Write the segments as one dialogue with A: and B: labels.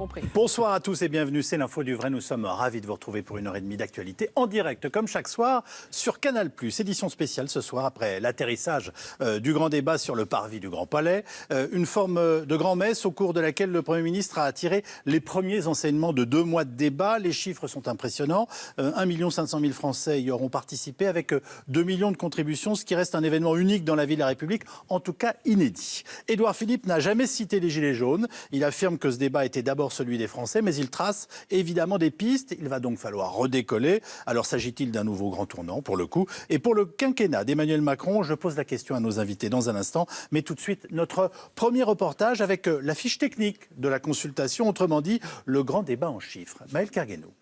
A: compris.
B: Bonsoir à tous et bienvenue, c'est l'info du vrai. Nous sommes ravis de vous retrouver pour 1h30 d'actualité en direct, comme chaque soir, sur Canal+. Édition spéciale ce soir, après l'atterrissage du grand débat sur le parvis du Grand Palais. Une forme de grand-messe au cours de laquelle le Premier ministre a tiré les premiers enseignements de 2 mois de débat. Les chiffres sont impressionnants. 1 500 000 Français y auront participé avec 2 millions de contributions, ce qui reste un événement unique dans la vie de la République, en tout cas inédit. Édouard Philippe n'a jamais cité les Gilets jaunes. Il affirme que ce débat était d'abord celui des Français, mais il trace évidemment des pistes. Il va donc falloir redécoller. Alors s'agit-il d'un nouveau grand tournant pour le coup? Et pour le quinquennat d'Emmanuel Macron, je pose la question à nos invités dans un instant. Mais tout de suite, notre premier reportage avec la fiche technique de la consultation, autrement dit, le grand débat en chiffres. Maël Kerguenou.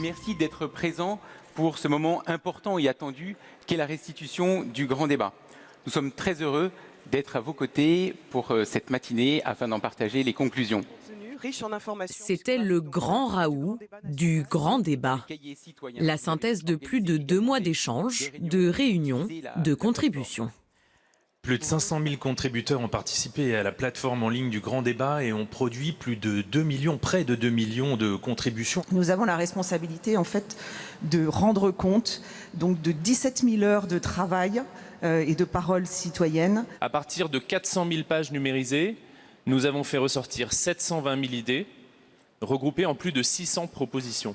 C: Merci d'être présent pour ce moment important et attendu qu'est la restitution du grand débat. Nous sommes très heureux d'être à vos côtés pour cette matinée afin d'en partager les conclusions.
D: C'était le grand Raoult du grand débat. La synthèse de plus de 2 mois d'échanges, de réunions, de contributions.
E: Plus de 500 000 contributeurs ont participé à la plateforme en ligne du Grand Débat et ont produit plus de 2 millions, près de 2 millions de contributions.
F: Nous avons la responsabilité en fait de rendre compte donc de 17 000 heures de travail et de paroles citoyennes.
G: À partir de 400 000 pages numérisées, nous avons fait ressortir 720 000 idées, regroupées en plus de 600 propositions.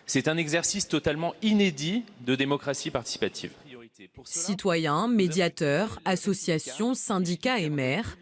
G: C'est un exercice totalement inédit de démocratie participative.
D: Citoyens, médiateurs, associations, syndicats et maires,